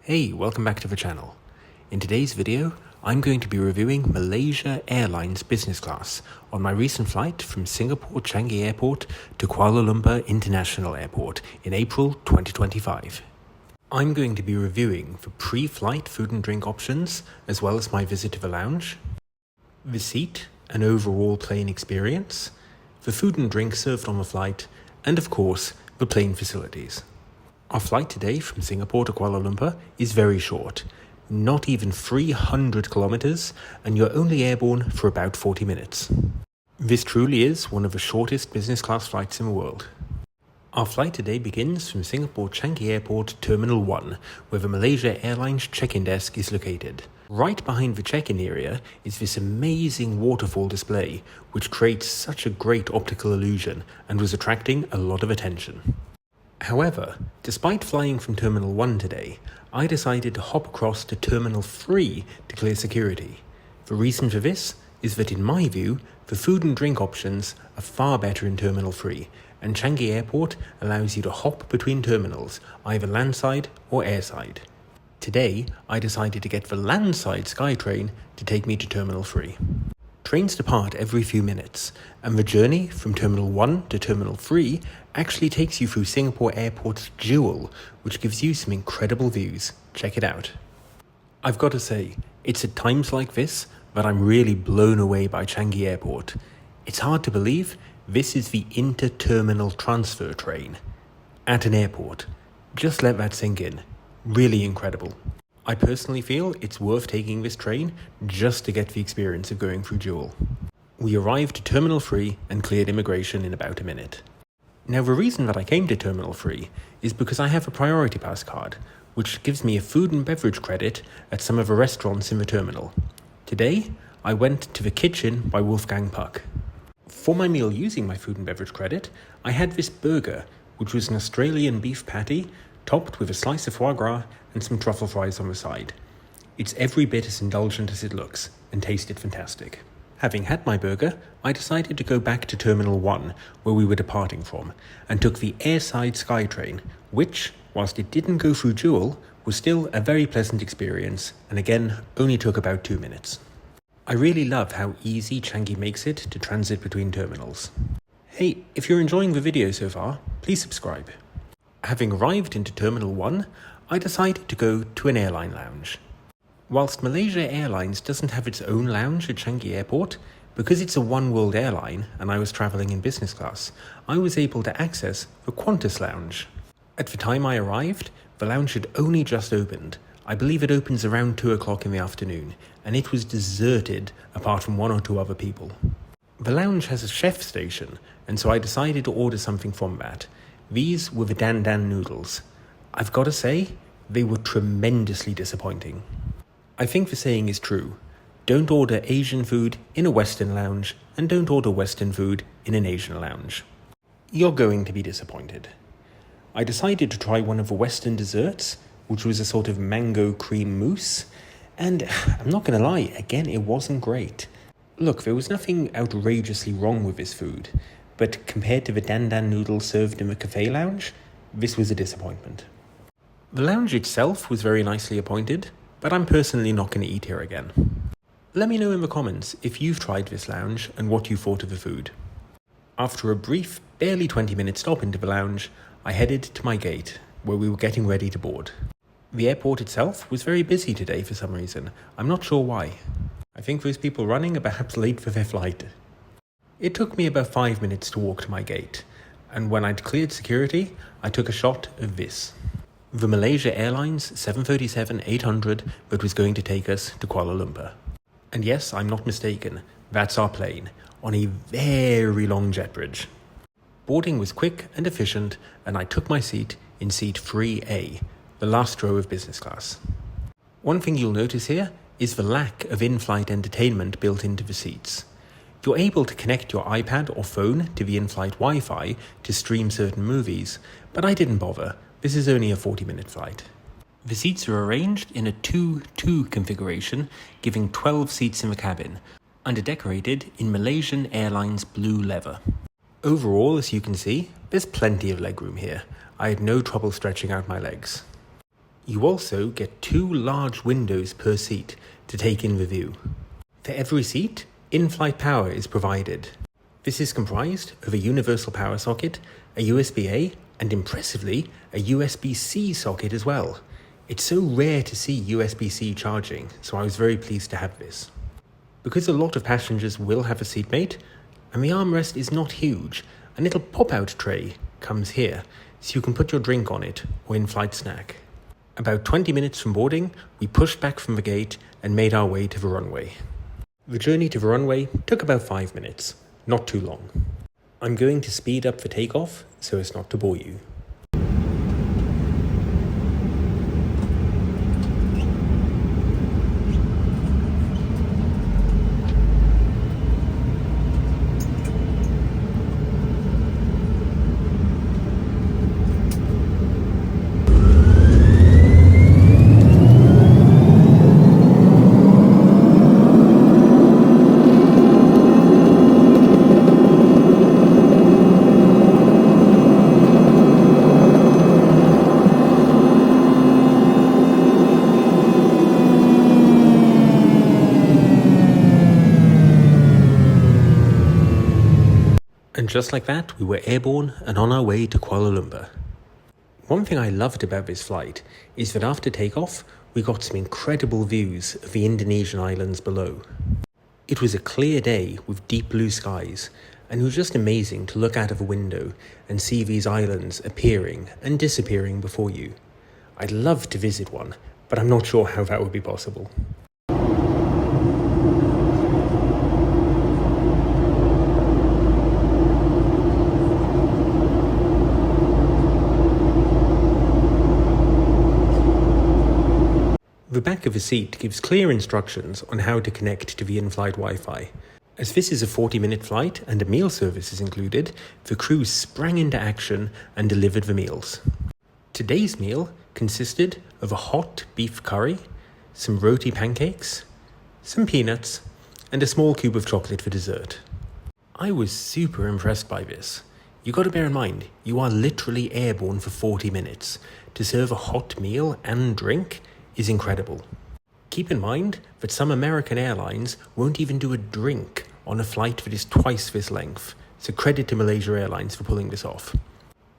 Hey, welcome back to the channel. In today's video, I'm going to be reviewing Malaysia Airlines business class on my recent flight from Singapore Changi Airport to Kuala Lumpur International Airport in April 2025. I'm going to be reviewing the pre-flight food and drink options, as well as my visit to the lounge, the seat and overall plane experience, the food and drink served on the flight, and of course, the plane facilities. Our flight today from Singapore to Kuala Lumpur is very short, not even 300 kilometers, and you're only airborne for about 40 minutes. This truly is one of the shortest business class flights in the world. Our flight today begins from Singapore Changi Airport Terminal 1, where the Malaysia Airlines check-in desk is located. Right behind the check-in area is this amazing waterfall display, which creates such a great optical illusion and was attracting a lot of attention. However, despite flying from Terminal 1 today, I decided to hop across to Terminal 3 to clear security. The reason for this is that in my view, the food and drink options are far better in Terminal 3, and Changi Airport allows you to hop between terminals, either landside or airside. Today, I decided to get the landside SkyTrain to take me to Terminal 3. Trains depart every few minutes, and the journey from Terminal 1 to Terminal 3 actually takes you through Singapore Airport's Jewel, which gives you some incredible views. Check it out. I've got to say, it's at times like this that I'm really blown away by Changi Airport. It's hard to believe this is the inter-terminal transfer train at an airport. Just let that sink in. Really incredible. I personally feel it's worth taking this train just to get the experience of going through Jewel. We arrived at Terminal 3 and cleared immigration in about a minute. Now, the reason that I came to Terminal 3 is because I have a Priority Pass card, which gives me a food and beverage credit at some of the restaurants in the terminal. Today, I went to the Kitchen by Wolfgang Puck. For my meal using my food and beverage credit, I had this burger, which was an Australian beef patty, topped with a slice of foie gras and some truffle fries on the side. It's every bit as indulgent as it looks, and tasted fantastic. Having had my burger, I decided to go back to Terminal 1, where we were departing from, and took the airside SkyTrain, which, whilst it didn't go through Jewel, was still a very pleasant experience, and again, only took about 2 minutes. I really love how easy Changi makes it to transit between terminals. Hey, if you're enjoying the video so far, please subscribe. Having arrived into Terminal 1, I decided to go to an airline lounge. Whilst Malaysia Airlines doesn't have its own lounge at Changi Airport, because it's a one-world airline and I was travelling in business class, I was able to access the Quantis Lounge. At the time I arrived, the lounge had only just opened. I believe it opens around 2 o'clock in the afternoon, and it was deserted apart from 1 or 2 other people. The lounge has a chef station, and so I decided to order something from that. These were the Dan Dan noodles. I've got to say, they were tremendously disappointing. I think the saying is true. Don't order Asian food in a Western lounge, and don't order Western food in an Asian lounge. You're going to be disappointed. I decided to try one of the Western desserts, which was a sort of mango cream mousse, and I'm not going to lie, again, it wasn't great. Look, there was nothing outrageously wrong with this food, but compared to the Dan Dan noodles served in the cafe lounge, this was a disappointment. The lounge itself was very nicely appointed, but I'm personally not going to eat here again. Let me know in the comments if you've tried this lounge and what you thought of the food. After a brief, barely 20-minute stop into the lounge, I headed to my gate, where we were getting ready to board. The airport itself was very busy today for some reason. I'm not sure why. I think those people running are perhaps late for their flight. It took me about 5 minutes to walk to my gate, and when I'd cleared security, I took a shot of this. The Malaysia Airlines 737-800 that was going to take us to Kuala Lumpur. And yes, I'm not mistaken, that's our plane, on a very long jet bridge. Boarding was quick and efficient, and I took my seat in seat 3A, the last row of business class. One thing you'll notice here is the lack of in-flight entertainment built into the seats. You're able to connect your iPad or phone to the in-flight Wi-Fi to stream certain movies, but I didn't bother. This is only a 40-minute flight. The seats are arranged in a 2-2 configuration, giving 12 seats in the cabin, and are decorated in Malaysian Airlines blue leather. Overall, as you can see, there's plenty of legroom here. I had no trouble stretching out my legs. You also get 2 large windows per seat to take in the view. For every seat, in-flight power is provided. This is comprised of a universal power socket, a USB-A, and impressively, a USB-C socket as well. It's so rare to see USB-C charging, so I was very pleased to have this. Because a lot of passengers will have a seatmate, and the armrest is not huge, a little pop-out tray comes here, so you can put your drink on it or in-flight snack. About 20 minutes from boarding, we pushed back from the gate and made our way to the runway. The journey to the runway took about 5 minutes, not too long. I'm going to speed up the takeoff so as not to bore you. And just like that, we were airborne and on our way to Kuala Lumpur. One thing I loved about this flight is that after takeoff, we got some incredible views of the Indonesian islands below. It was a clear day with deep blue skies, and it was just amazing to look out of a window and see these islands appearing and disappearing before you. I'd love to visit one, but I'm not sure how that would be possible. The back of the seat gives clear instructions on how to connect to the in-flight Wi-Fi. As this is a 40-minute flight and a meal service is included, the crew sprang into action and delivered the meals. Today's meal consisted of a hot beef curry, some roti pancakes, some peanuts, and a small cube of chocolate for dessert. I was super impressed by this. You got to bear in mind, you are literally airborne for 40 minutes. To serve a hot meal and drink is incredible. Keep in mind that some American airlines won't even do a drink on a flight that is twice this length, so credit to Malaysia Airlines for pulling this off.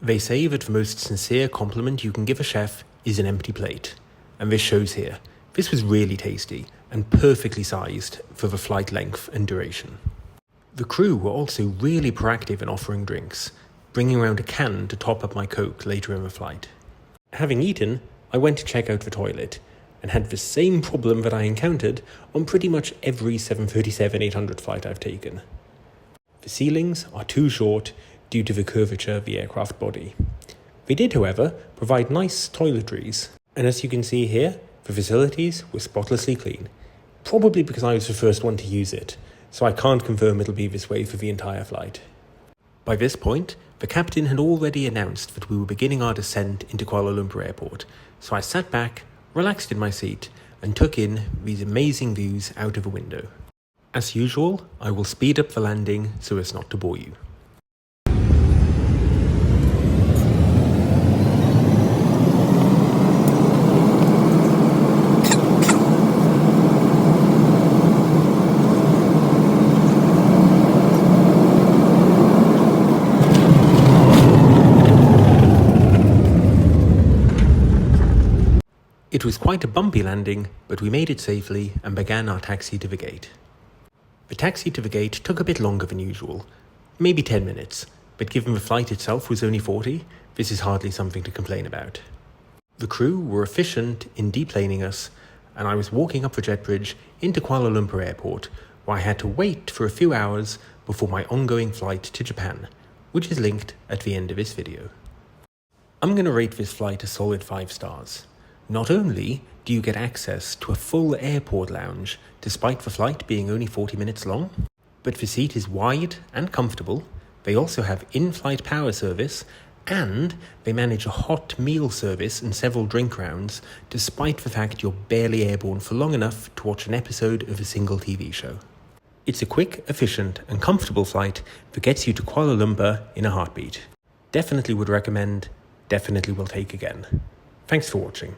They say that the most sincere compliment you can give a chef is an empty plate, and this shows here. This was really tasty and perfectly sized for the flight length and duration. The crew were also really proactive in offering drinks, bringing around a can to top up my Coke later in the flight. Having eaten, I went to check out the toilet and had the same problem that I encountered on pretty much every 737-800 flight I've taken. The ceilings are too short due to the curvature of the aircraft body. They did, however, provide nice toiletries, and as you can see here, the facilities were spotlessly clean, probably because I was the first one to use it, so I can't confirm it'll be this way for the entire flight. By this point, the captain had already announced that we were beginning our descent into Kuala Lumpur Airport, so I sat back, relaxed in my seat, and took in these amazing views out of the window. As usual, I will speed up the landing so as not to bore you. It was quite a bumpy landing, but we made it safely and began our taxi to the gate. The taxi to the gate took a bit longer than usual, maybe 10 minutes, but given the flight itself was only 40, this is hardly something to complain about. The crew were efficient in deplaning us, and I was walking up the jet bridge into Kuala Lumpur Airport, where I had to wait for a few hours before my ongoing flight to Japan, which is linked at the end of this video. I'm going to rate this flight a solid 5 stars. Not only do you get access to a full airport lounge despite the flight being only 40 minutes long, but the seat is wide and comfortable, they also have in-flight power service, and they manage a hot meal service and several drink rounds despite the fact you're barely airborne for long enough to watch an episode of a single TV show. It's a quick, efficient and comfortable flight that gets you to Kuala Lumpur in a heartbeat. Definitely would recommend, definitely will take again. Thanks for watching.